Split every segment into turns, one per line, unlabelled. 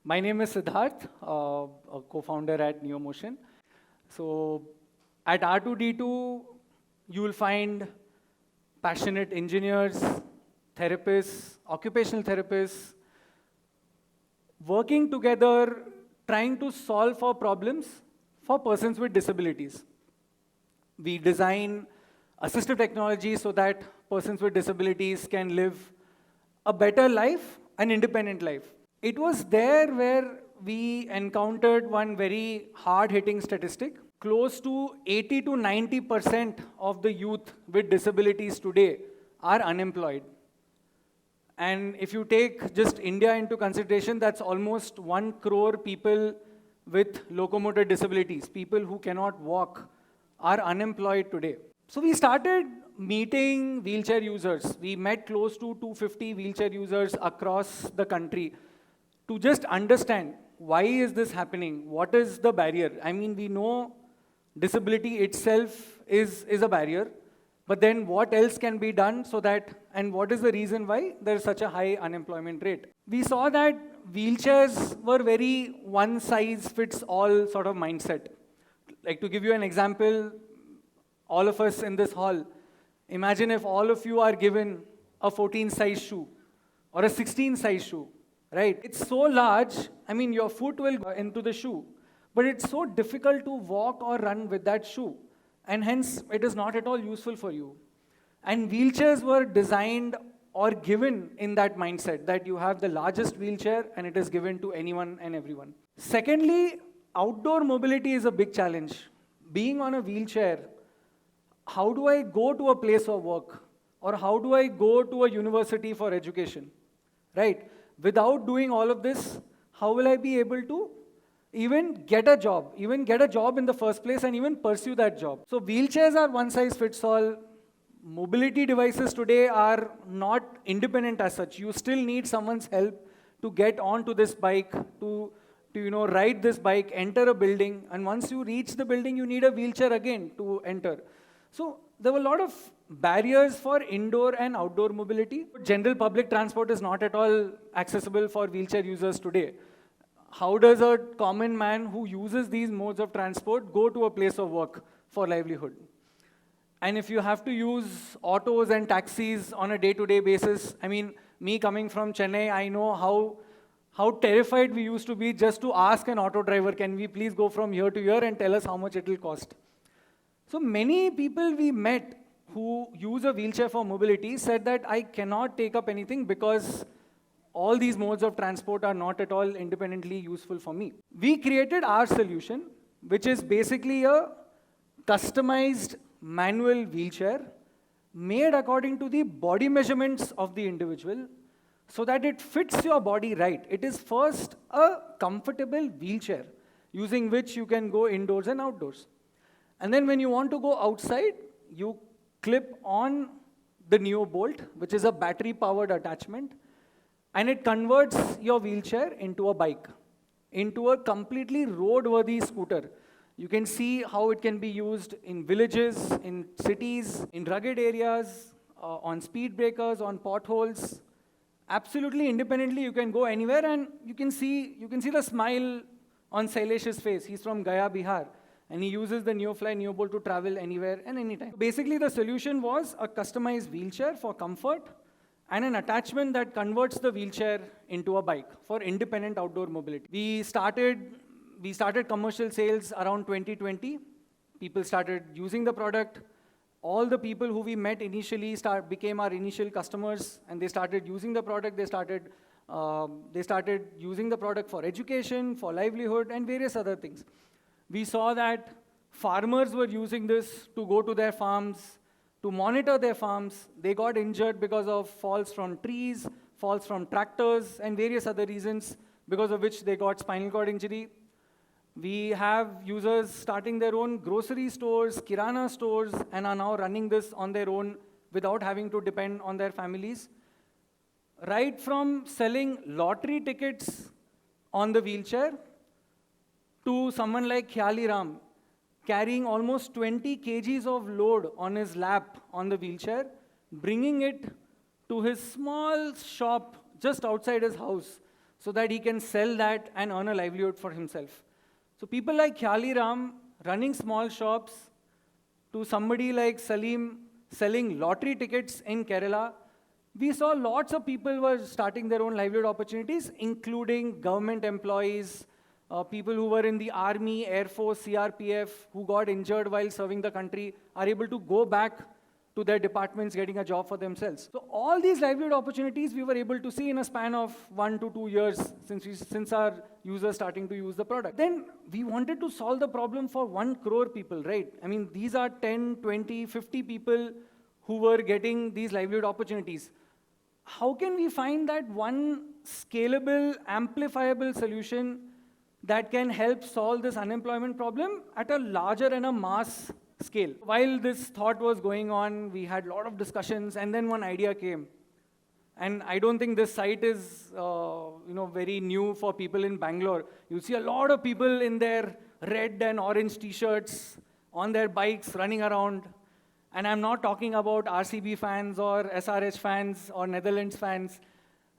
My name is Siddarth, a co-founder at NeoMotion. So at R2D2, you will find passionate engineers, therapists, occupational therapists, working together, trying to solve for problems for persons with disabilities. We design assistive technology so that persons with disabilities can live a better life, an independent life. It was there where we encountered one very hard-hitting statistic. Close to 80 to 90% of the youth with disabilities today are unemployed. And if you take just India into consideration, that's almost 1 crore people with locomotor disabilities, people who cannot walk, are unemployed today. So we started meeting wheelchair users. We met close to 250 wheelchair users across the country to just understand why is this happening, what is the barrier. I mean, we know disability itself is a barrier, but then what else can be done so that, and what is the reason why there's such a high unemployment rate? We saw that wheelchairs were very one-size-fits-all sort of mindset. Like, to give you an example, all of us in this hall, imagine if all of you are given a 14-size shoe or a 16-size shoe, right? It's so large, I mean, your foot will go into the shoe, but it's so difficult to walk or run with that shoe, and hence it is not at all useful for you. And wheelchairs were designed or given in that mindset that you have the largest wheelchair and it is given to anyone and everyone. Secondly, outdoor mobility is a big challenge. Being on a wheelchair, how do I go to a place of work? Or how do I go to a university for education? Right? Without doing all of this, how will I be able to even get a job in the first place and even pursue that job? So wheelchairs are one size fits all. Mobility devices today are not independent as such. You still need someone's help to get onto this bike, to ride this bike, enter a building, and once you reach the building, you need a wheelchair again to enter. So there were a lot of barriers for indoor and outdoor mobility. General public transport is not at all accessible for wheelchair users today. How does a common man who uses these modes of transport go to a place of work for livelihood? And if you have to use autos and taxis on a day-to-day basis, I mean, me coming from Chennai, I know how terrified we used to be just to ask an auto driver, can we please go from here to here and tell us how much it will cost? So many people we met who use a wheelchair for mobility said that I cannot take up anything because all these modes of transport are not at all independently useful for me. We created our solution, which is basically a customized manual wheelchair made according to the body measurements of the individual so that it fits your body right. It is first a comfortable wheelchair using which you can go indoors and outdoors. And then when you want to go outside, you clip on the Neo bolt, which is a battery-powered attachment, and it converts your wheelchair into a bike, into a completely roadworthy scooter. You can see how it can be used in villages, in cities, in rugged areas, on speed breakers, on potholes. Absolutely independently, you can go anywhere, and you can see the smile on Sailesh's face. He's from Gaya, Bihar. And he uses the NeoFly NeoBolt to travel anywhere and anytime. Basically, the solution was a customized wheelchair for comfort and an attachment that converts the wheelchair into a bike for independent outdoor mobility. We started commercial sales around 2020. People started using the product. All the people who we met initially became our initial customers, and they started using the product. They started using the product for education, for livelihood, and various other things. We saw that farmers were using this to go to their farms, to monitor their farms. They got injured because of falls from trees, falls from tractors, and various other reasons because of which they got spinal cord injury. We have users starting their own grocery stores, kirana stores, and are now running this on their own without having to depend on their families. Right from selling lottery tickets on the wheelchair to someone like Khyali Ram, carrying almost 20 kgs of load on his lap on the wheelchair, bringing it to his small shop just outside his house so that he can sell that and earn a livelihood for himself. So people like Khyali Ram running small shops, to somebody like Salim selling lottery tickets in Kerala, we saw lots of people were starting their own livelihood opportunities, including government employees, people who were in the army, Air Force, CRPF, who got injured while serving the country, are able to go back to their departments getting a job for themselves. So all these livelihood opportunities we were able to see in a span of 1 to 2 years since our users starting to use the product. Then we wanted to solve the problem for 1 crore people, right? I mean, these are 10, 20, 50 people who were getting these livelihood opportunities. How can we find that one scalable, amplifiable solution that can help solve this unemployment problem at a larger and a mass scale? While this thought was going on, we had a lot of discussions, and then one idea came. And I don't think this site is very new for people in Bangalore. You see a lot of people in their red and orange t-shirts on their bikes running around. And I'm not talking about RCB fans or SRH fans or Netherlands fans.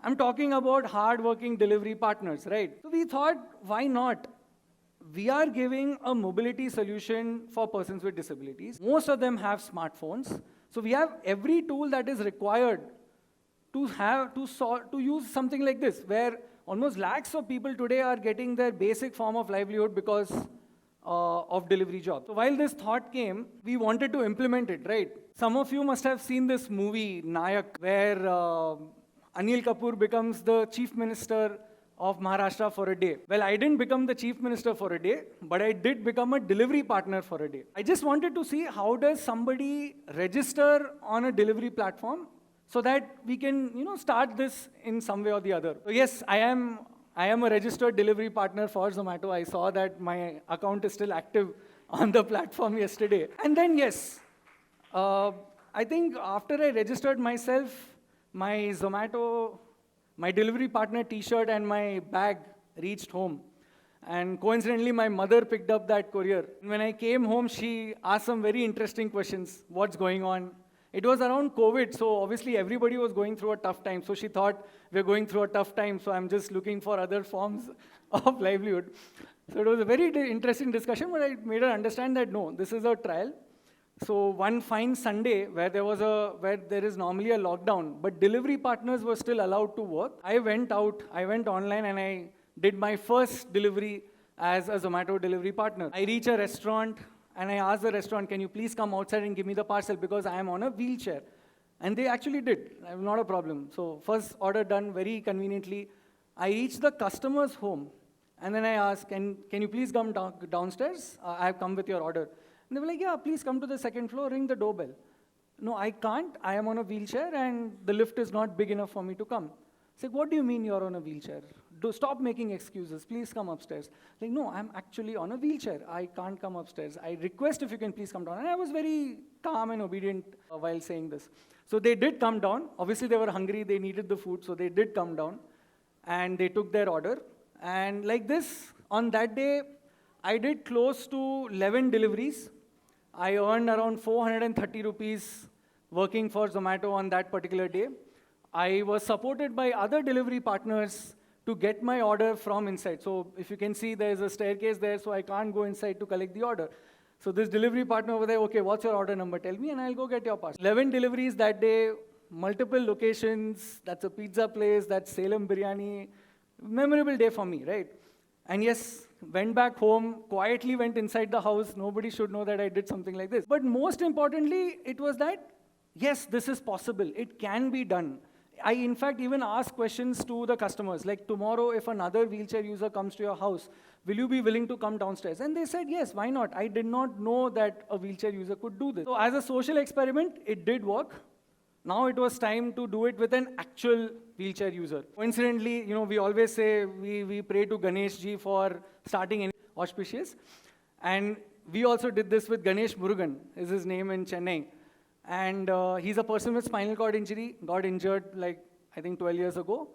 I'm talking about hard-working delivery partners, right? So we thought, why not? We are giving a mobility solution for persons with disabilities. Most of them have smartphones. So we have every tool that is required to use something like this, where almost lakhs of people today are getting their basic form of livelihood because of delivery jobs. So while this thought came, we wanted to implement it, right? Some of you must have seen this movie, Nayak, where Anil Kapoor becomes the chief minister of Maharashtra for a day. Well, I didn't become the chief minister for a day, but I did become a delivery partner for a day. I just wanted to see how does somebody register on a delivery platform so that we can, start this in some way or the other. So yes, I am a registered delivery partner for Zomato. I saw that my account is still active on the platform yesterday. And then yes, I think after I registered myself, my delivery partner t-shirt and my bag reached home. And coincidentally, my mother picked up that courier. When I came home, she asked some very interesting questions. What's going on? It was around COVID, so obviously everybody was going through a tough time. So she thought, we're going through a tough time, so I'm just looking for other forms of livelihood. So it was a very interesting discussion, but I made her understand that no, this is a trial. So one fine Sunday, where there is normally a lockdown, but delivery partners were still allowed to work, I went online and I did my first delivery as a Zomato delivery partner. I reach a restaurant and I asked the restaurant, can you please come outside and give me the parcel because I am on a wheelchair? And they actually did, not a problem. So first order done very conveniently. I reached the customer's home and then I asked, can you please come downstairs? I have come with your order. And they were like, yeah, please come to the second floor, ring the doorbell. No, I can't. I am on a wheelchair and the lift is not big enough for me to come. It's like, what do you mean you're on a wheelchair? Stop making excuses. Please come upstairs. Like, no, I'm actually on a wheelchair. I can't come upstairs. I request if you can please come down. And I was very calm and obedient while saying this. So they did come down. Obviously, they were hungry. They needed the food. So they did come down. And they took their order. And like this, on that day, I did close to 11 deliveries. I earned around 430 rupees working for Zomato on that particular day. I was supported by other delivery partners to get my order from inside. So if you can see, there's a staircase there, so I can't go inside to collect the order. So this delivery partner over there, okay, what's your order number? Tell me, and I'll go get your parcel. 11 deliveries that day, multiple locations. That's a pizza place, that's Salem Biryani. Memorable day for me, right? And yes, went back home, quietly went inside the house. Nobody should know that I did something like this. But most importantly, it was that, yes, this is possible. It can be done. I, in fact, even asked questions to the customers, like tomorrow, if another wheelchair user comes to your house, will you be willing to come downstairs? And they said, yes, why not? I did not know that a wheelchair user could do this. So as a social experiment, it did work. Now it was time to do it with an actual wheelchair user. Coincidentally, we always say we pray to Ganesh ji for starting any auspicious. And we also did this with Ganesh Murugan, is his name in Chennai. And he's a person with spinal cord injury, got injured like, I think 12 years ago.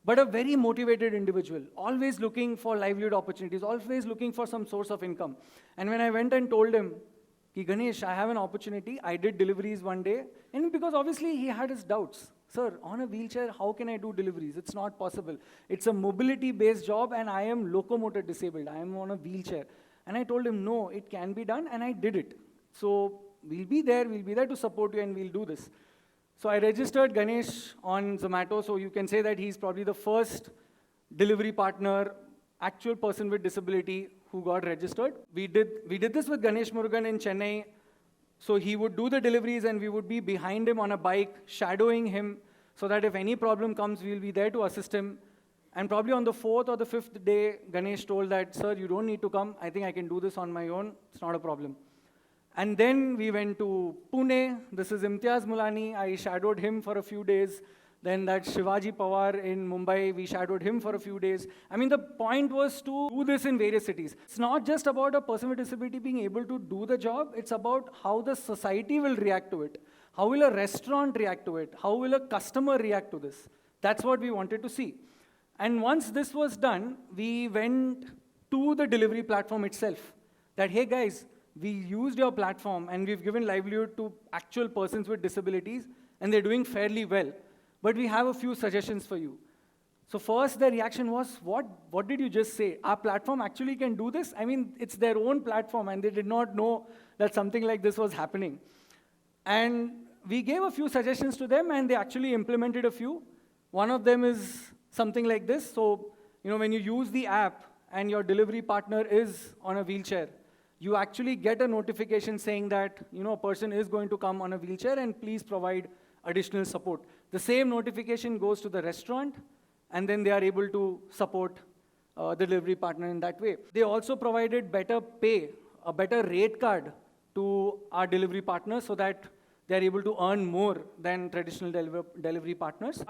But a very motivated individual, always looking for livelihood opportunities, always looking for some source of income. And when I went and told him, Ganesh, I have an opportunity. I did deliveries one day. And because obviously he had his doubts. sir, on a wheelchair, how can I do deliveries? It's not possible. It's a mobility-based job, and I am locomotor disabled. I am on a wheelchair. And I told him, no, it can be done, and I did it. So we'll be there to support you, and we'll do this. So I registered Ganesh on Zomato, so you can say that he's probably the first delivery partner, actual person with disability who got registered. We did this with Ganesh Murugan in Chennai. So he would do the deliveries and we would be behind him on a bike, shadowing him, so that if any problem comes, we'll be there to assist him. And probably on the 4th or the 5th day, Ganesh told that, sir, you don't need to come. I think I can do this on my own. It's not a problem. And then we went to Pune. This is Imtiaz Mulani. I shadowed him for a few days. Then that Shivaji Pawar in Mumbai, we shadowed him for a few days. I mean, the point was to do this in various cities. It's not just about a person with disability being able to do the job. It's about how the society will react to it. How will a restaurant react to it? How will a customer react to this? That's what we wanted to see. And once this was done, we went to the delivery platform itself. That, hey guys, we used your platform and we've given livelihood to actual persons with disabilities, and they're doing fairly well. But we have a few suggestions for you. So first, the reaction was, what did you just say? Our platform actually can do this? I mean, it's their own platform, and they did not know that something like this was happening. And we gave a few suggestions to them, and they actually implemented a few. One of them is something like this. So, when you use the app and your delivery partner is on a wheelchair, you actually get a notification saying that, a person is going to come on a wheelchair, and please provide additional support. The same notification goes to the restaurant, and then they are able to support the delivery partner in that way. They also provided better pay, a better rate card to our delivery partners so that they are able to earn more than traditional delivery partners.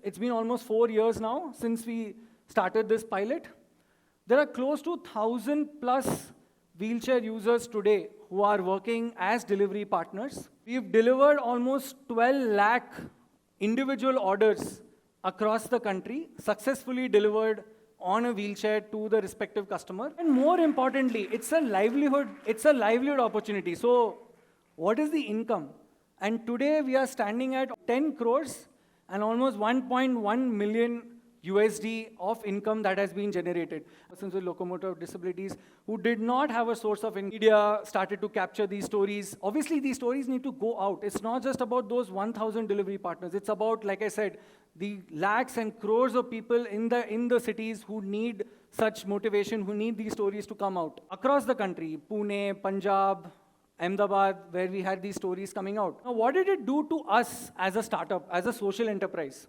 It's been almost 4 years now since we started this pilot. There are close to 1,000 plus wheelchair users today who are working as delivery partners. We've delivered almost 12 lakh individual orders across the country, successfully delivered on a wheelchair to the respective customer. And more importantly, it's a livelihood opportunity. So what is the income? And today we are standing at 10 crores and almost 1.1 million USD of income that has been generated. Persons with locomotor disabilities who did not have a source of income. Media started to capture these stories. Obviously, these stories need to go out. It's not just about those 1,000 delivery partners. It's about, like I said, the lakhs and crores of people in the cities who need such motivation, who need these stories to come out. Across the country, Pune, Punjab, Ahmedabad, where we had these stories coming out. Now, what did it do to us as a startup, as a social enterprise?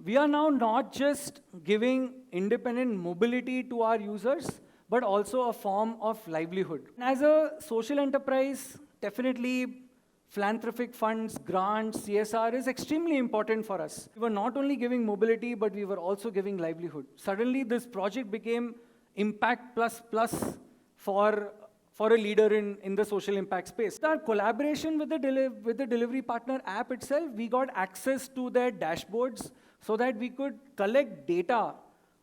We are now not just giving independent mobility to our users, but also a form of livelihood. As a social enterprise, definitely philanthropic funds, grants, CSR is extremely important for us. We were not only giving mobility, but we were also giving livelihood. Suddenly, this project became impact plus for a leader in the social impact space. Our collaboration with the delivery partner app itself, we got access to their dashboards, so that we could collect data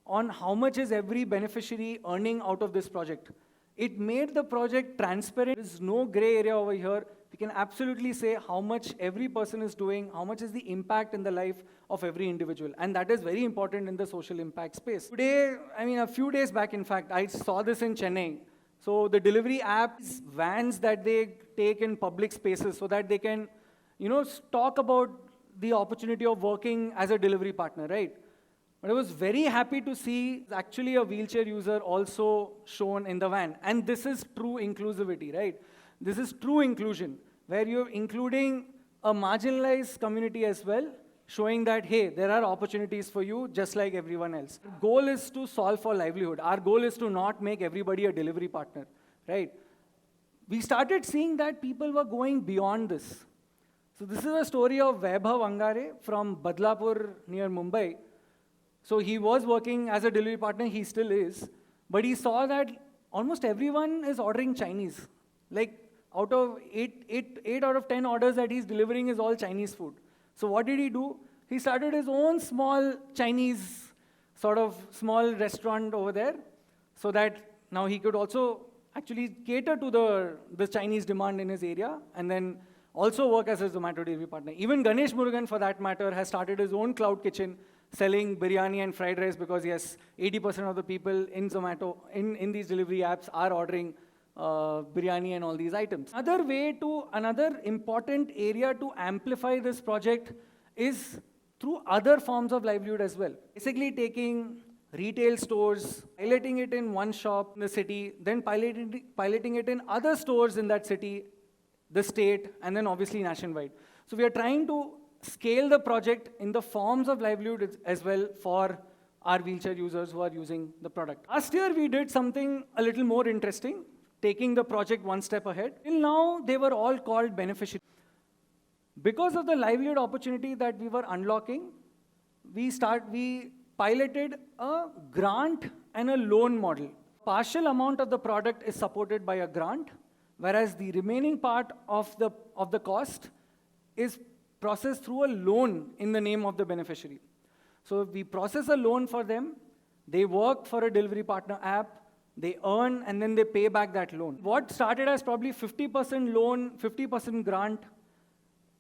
on how much is every beneficiary earning out of this project. It made the project transparent. There's no gray area over here. We can absolutely say how much every person is doing, how much is the impact in the life of every individual. And that is very important in the social impact space. Today, a few days back, in fact, I saw this in Chennai. So the delivery app is vans that they take in public spaces so that they can, talk about the opportunity of working as a delivery partner, right? But I was very happy to see actually a wheelchair user also shown in the van. And this is true inclusivity, right? This is true inclusion, where you're including a marginalized community as well, showing that, hey, there are opportunities for you just like everyone else. Our goal is to solve for livelihood. Our goal is to not make everybody a delivery partner, right? We started seeing that people were going beyond this. So this is a story of Vaibhav Angare from Badlapur near Mumbai. So he was working as a delivery partner, he still is, but he saw that almost everyone is ordering Chinese. Like out of 8 out of 10 orders that he's delivering is all Chinese food. So what did he do? He started his own small Chinese, sort of small restaurant over there, so that now he could also actually cater to the Chinese demand in his area. And then also work as a Zomato delivery partner. Even Ganesh Murugan, for that matter, has started his own cloud kitchen selling biryani and fried rice because, yes, 80% of the people in Zomato, in these delivery apps are ordering biryani and all these items. Another important area to amplify this project is through other forms of livelihood as well. Basically taking retail stores, piloting it in one shop in the city, then piloting it in other stores in that city, the state, and then obviously nationwide. So we are trying to scale the project in the forms of livelihood as well for our wheelchair users who are using the product. Last year we did something a little more interesting, taking the project one step ahead. Till now, they were all called beneficiaries. Because of the livelihood opportunity that we were unlocking, we piloted a grant and a loan model. Partial amount of the product is supported by a grant, whereas the remaining part of the cost is processed through a loan in the name of the beneficiary. So we process a loan for them, they work for a delivery partner app, they earn, and then they pay back that loan. What started as probably 50% loan, 50% grant,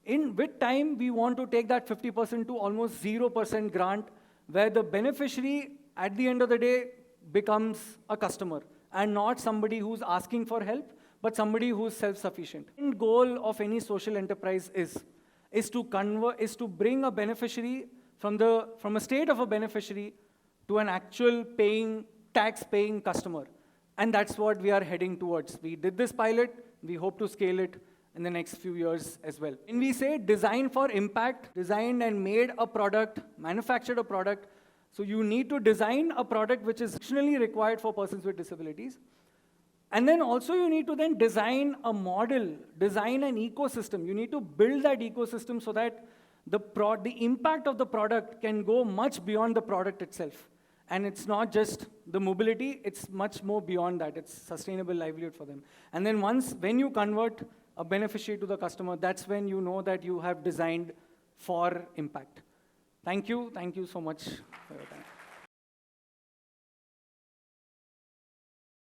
with time, we want to take that 50% to almost 0% grant, where the beneficiary, at the end of the day, becomes a customer, and not somebody who's asking for help, but somebody who's self-sufficient. The goal of any social enterprise is to bring a beneficiary from a state of a beneficiary to an actual tax-paying customer. And that's what we are heading towards. We did this pilot, we hope to scale it in the next few years as well. When we say design for impact, designed and made a product, manufactured a product, so you need to design a product which is functionally required for persons with disabilities. And then also you need to then design a model, design an ecosystem. You need to build that ecosystem so that the impact of the product can go much beyond the product itself. And it's not just the mobility, it's much more beyond that. It's sustainable livelihood for them. And then when you convert a beneficiary to the customer, that's when you know that you have designed for impact. Thank you so much for your time.